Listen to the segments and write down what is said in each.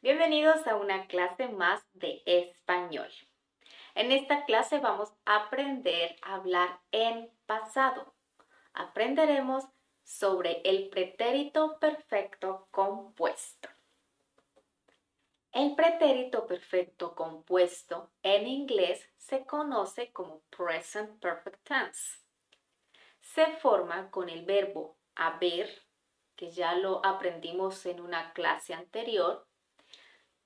Bienvenidos a una clase más de español. En esta clase vamos a aprender a hablar en pasado. Aprenderemos sobre el pretérito perfecto compuesto. El pretérito perfecto compuesto en inglés se conoce como present perfect tense. Se forma con el verbo haber, que ya lo aprendimos en una clase anterior,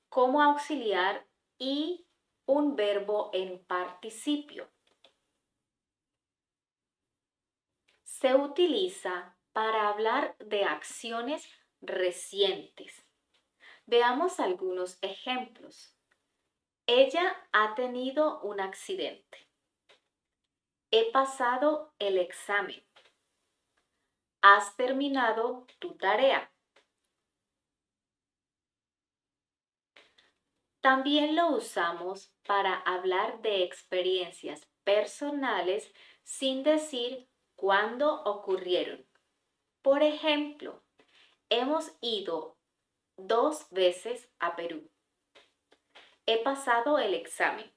como auxiliar y un verbo en participio. Se utiliza para hablar de acciones recientes. Veamos algunos ejemplos. Ella ha tenido un accidente. He pasado el examen. Has terminado tu tarea. También lo usamos para hablar de experiencias personales sin decir cuándo ocurrieron. Por ejemplo, hemos ido 2 veces a Perú. He pasado el examen.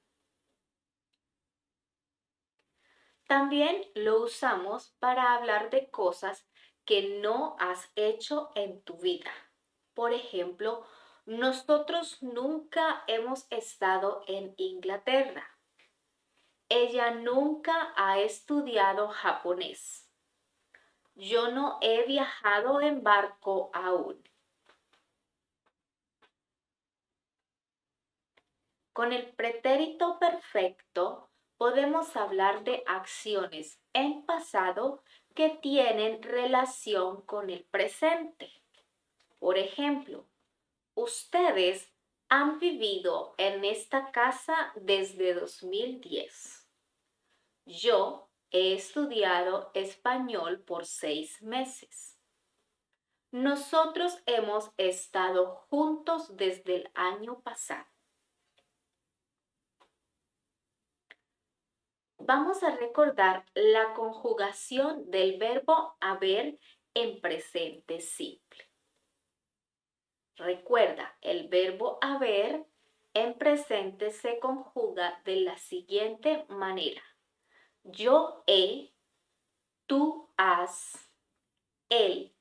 También lo usamos para hablar de cosas que no has hecho en tu vida. Por ejemplo, nosotros nunca hemos estado en Inglaterra. Ella nunca ha estudiado japonés. Yo no he viajado en barco aún. Con el pretérito perfecto podemos hablar de acciones en pasado que tienen relación con el presente. Por ejemplo, ustedes han vivido en esta casa desde 2010. Yo he estudiado español por 6 meses. Nosotros hemos estado juntos desde el año pasado. Vamos a recordar la conjugación del verbo haber en presente simple. Recuerda, el verbo haber en presente se conjuga de la siguiente manera. Yo he, tú has, él,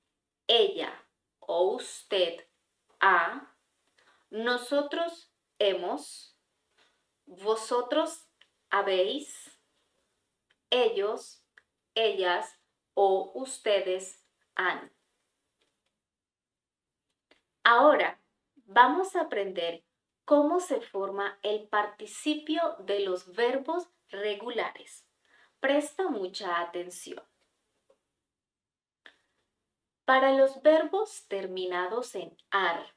ella o usted ha, nosotros hemos, vosotros habéis, ellos, ellas o ustedes han. Ahora vamos a aprender cómo se forma el participio de los verbos regulares. Presta mucha atención. Para los verbos terminados en ar,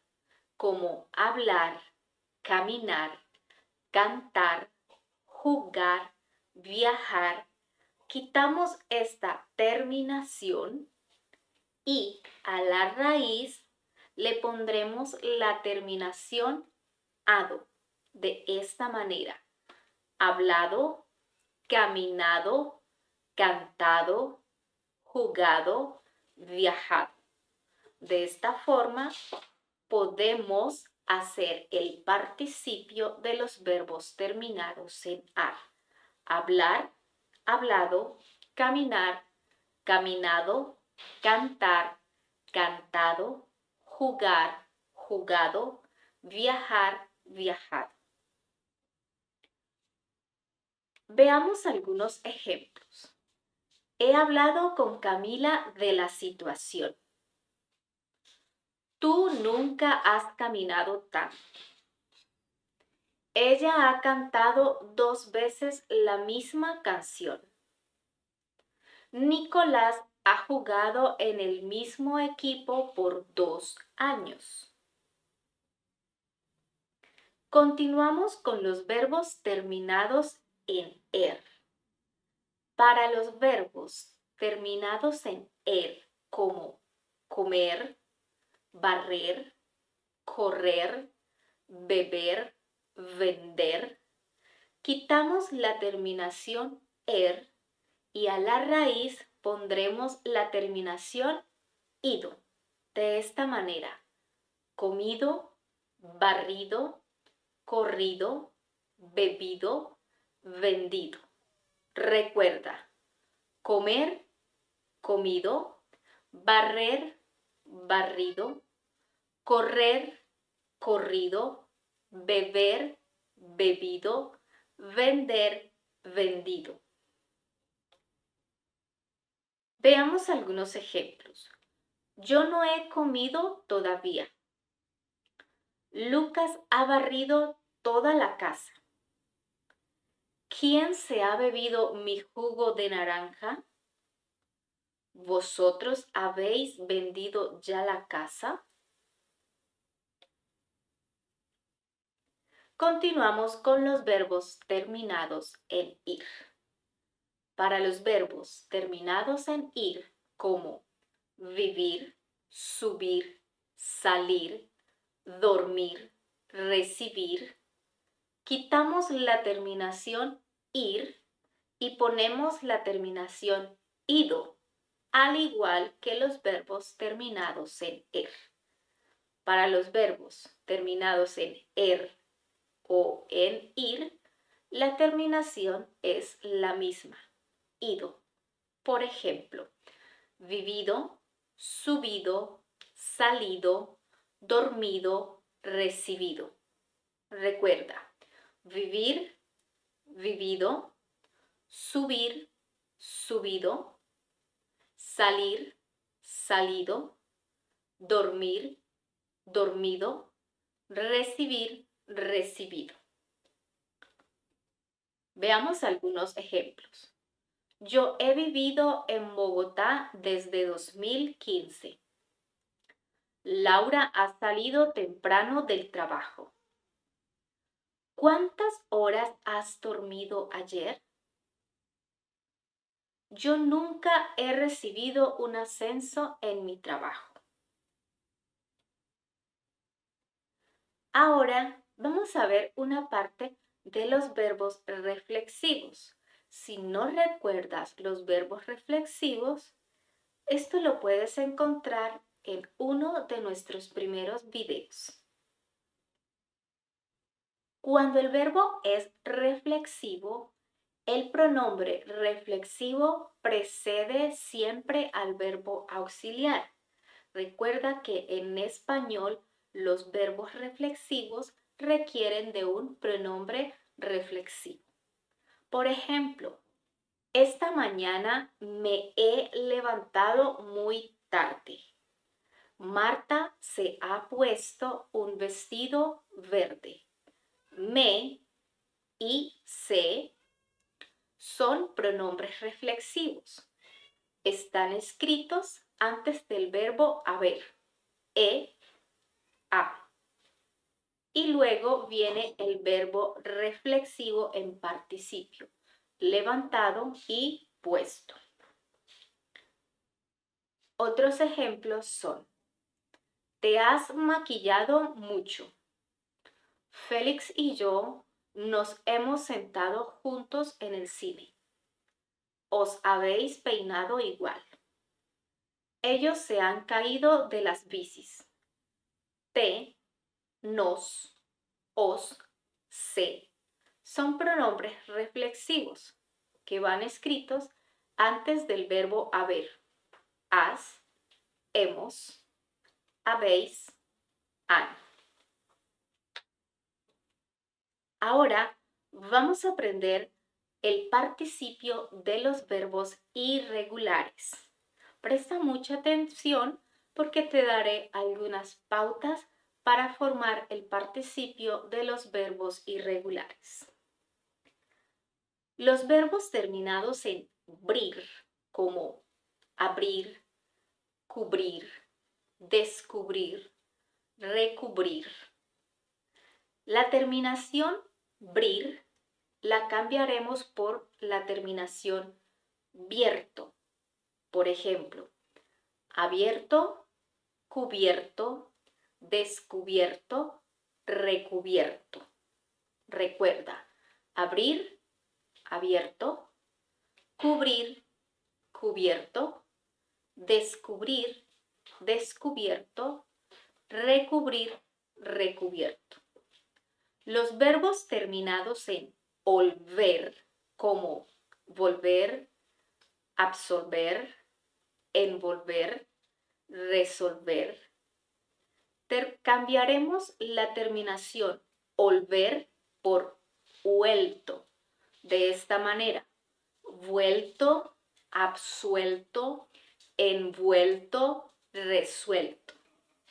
como hablar, caminar, cantar, jugar, viajar, quitamos esta terminación y a la raíz le pondremos la terminación ado, de esta manera. Hablado, caminado, cantado, jugado, viajado. De esta forma podemos hacer el participio de los verbos terminados en ar. Hablar, hablado, caminar, caminado, cantar, cantado, jugar, jugado, viajar, viajado. Veamos algunos ejemplos. He hablado con Camila de la situación. Tú nunca has caminado tanto. Ella ha cantado 2 veces la misma canción. Nicolás ha jugado en el mismo equipo por 2 años. Continuamos con los verbos terminados en er. Para los verbos terminados en er, como comer, barrer, correr, beber, vender, quitamos la terminación er y a la raíz pondremos la terminación ido. De esta manera, comido, barrido, corrido, bebido, vendido. Recuerda, comer, comido, barrer, barrido, correr, corrido, beber, bebido, vender, vendido. Veamos algunos ejemplos. Yo no he comido todavía. Lucas ha barrido toda la casa. ¿Quién se ha bebido mi jugo de naranja? ¿Vosotros habéis vendido ya la casa? Continuamos con los verbos terminados en ir. Para los verbos terminados en ir, como vivir, subir, salir, dormir, recibir, quitamos la terminación ir y ponemos la terminación ido, al igual que los verbos terminados en er. Para los verbos terminados en er o en ir, la terminación es la misma, ido. Por ejemplo, vivido, subido, salido, dormido, recibido. Recuerda, vivir, vivido, subir, subido, salir, salido, dormir, dormido, recibir, recibido. Veamos algunos ejemplos. Yo he vivido en Bogotá desde 2015. Laura ha salido temprano del trabajo. ¿Cuántas horas has dormido ayer? Yo nunca he recibido un ascenso en mi trabajo. Ahora vamos a ver una parte de los verbos reflexivos. Si no recuerdas los verbos reflexivos, esto lo puedes encontrar en uno de nuestros primeros videos. Cuando el verbo es reflexivo, el pronombre reflexivo precede siempre al verbo auxiliar. Recuerda que en español los verbos reflexivos requieren de un pronombre reflexivo. Por ejemplo, esta mañana me he levantado muy tarde. Marta se ha puesto un vestido verde. Me y se son pronombres reflexivos. Están escritos antes del verbo haber, a. Y luego viene el verbo reflexivo en participio, levantado y puesto. Otros ejemplos son: te has maquillado mucho. Félix y yo nos hemos sentado juntos en el cine. Os habéis peinado igual. Ellos se han caído de las bicis. Te, nos, os, se son pronombres reflexivos que van escritos antes del verbo haber. Has, hemos, habéis, han. Ahora vamos a aprender el participio de los verbos irregulares. Presta mucha atención porque te daré algunas pautas para formar el participio de los verbos irregulares. Los verbos terminados en brir, como abrir, cubrir, descubrir, recubrir. La terminación brir la cambiaremos por la terminación bierto. Por ejemplo, abierto, cubierto, descubierto, recubierto. Recuerda, abrir, abierto, cubrir, cubierto, descubrir, descubierto, recubrir, recubierto. Los verbos terminados en olver, como volver, absorber, envolver, resolver, cambiaremos la terminación olver por vuelto. De esta manera, vuelto, absuelto, envuelto, resuelto.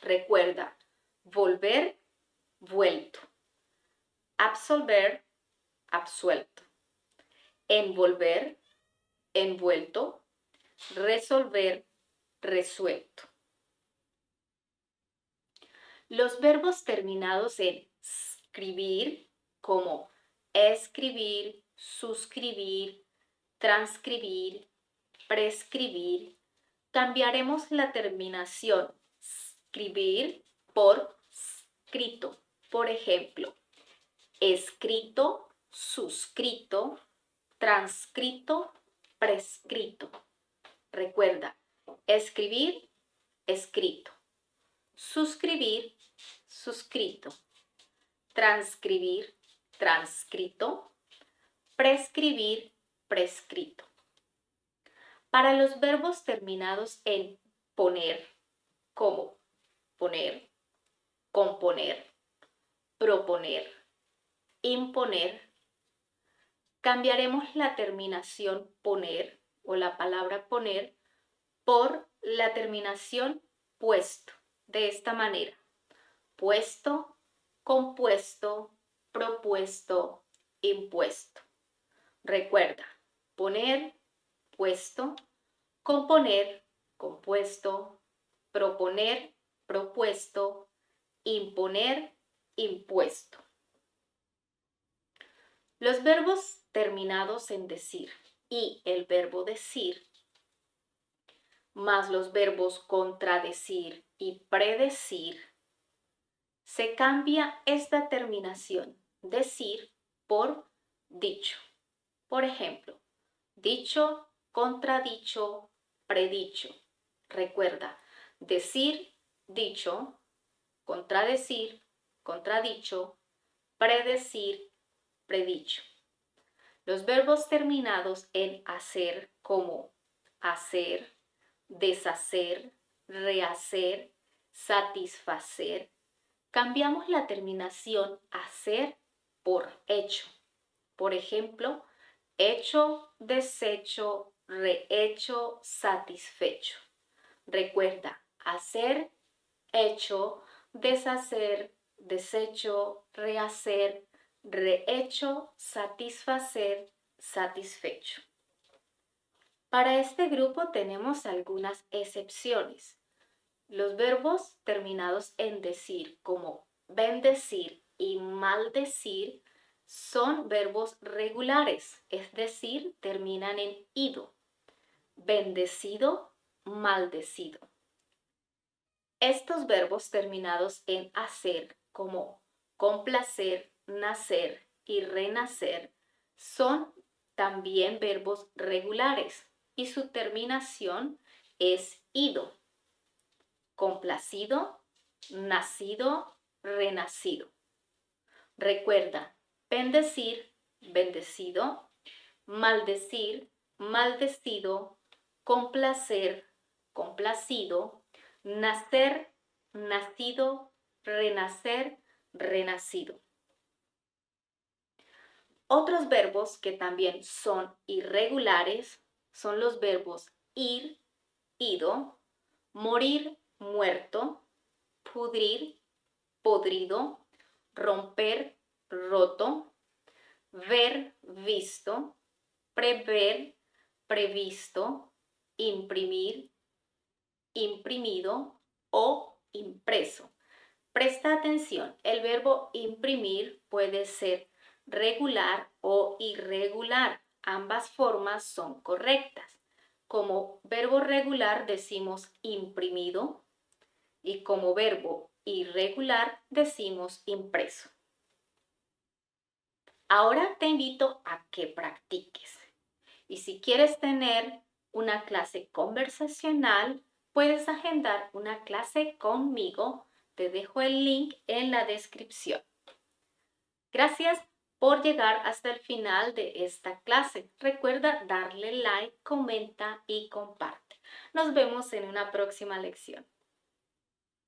Recuerda, volver, vuelto. Absolver, absuelto. Envolver, envuelto. Resolver, resuelto. Los verbos terminados en escribir, como escribir, suscribir, transcribir, prescribir, cambiaremos la terminación escribir por escrito. Por ejemplo, escrito, suscrito, transcrito, prescrito. Recuerda, escribir, escrito. Suscribir, suscrito. Transcribir, transcrito. Prescribir, prescrito. Para los verbos terminados en poner, como poner, componer, proponer, imponer, cambiaremos la terminación poner o la palabra poner por la terminación puesto. De esta manera, puesto, compuesto, propuesto, impuesto. Recuerda, poner, puesto, componer, compuesto, proponer, propuesto, imponer, impuesto. Los verbos terminados en decir y el verbo decir, más los verbos contradecir y predecir, se cambia esta terminación decir por dicho. Por ejemplo, dicho, contradicho, predicho. Recuerda, decir, dicho, contradecir, contradicho, predecir, predicho. Los verbos terminados en hacer, como hacer, deshacer, rehacer, satisfacer, cambiamos la terminación hacer por hecho. Por ejemplo, hecho, deshecho, rehecho, satisfecho. Recuerda, hacer, hecho, deshacer, deshecho, rehacer, rehecho, satisfacer, satisfecho. Para este grupo tenemos algunas excepciones. Los verbos terminados en decir, como bendecir y maldecir, son verbos regulares, es decir, terminan en ido. Bendecido, maldecido. Estos verbos terminados en hacer, como complacer, nacer y renacer, son también verbos regulares y su terminación es ido. Complacido, nacido, renacido. Recuerda, bendecir, bendecido, maldecir, maldecido, complacer, complacido, nacer, nacido, renacer, renacido. Otros verbos que también son irregulares son los verbos ir, ido, morir, muerto, pudrir, podrido, romper, roto, ver, visto, prever, previsto, imprimir, imprimido o impreso. Presta atención, el verbo imprimir puede ser regular o irregular. Ambas formas son correctas. Como verbo regular decimos imprimido y como verbo irregular decimos impreso. Ahora te invito a que practiques. Y si quieres tener una clase conversacional, puedes agendar una clase conmigo Te dejo el link en la descripción. Gracias por llegar hasta el final de esta clase. Recuerda darle like, comenta y comparte. Nos vemos en una próxima lección.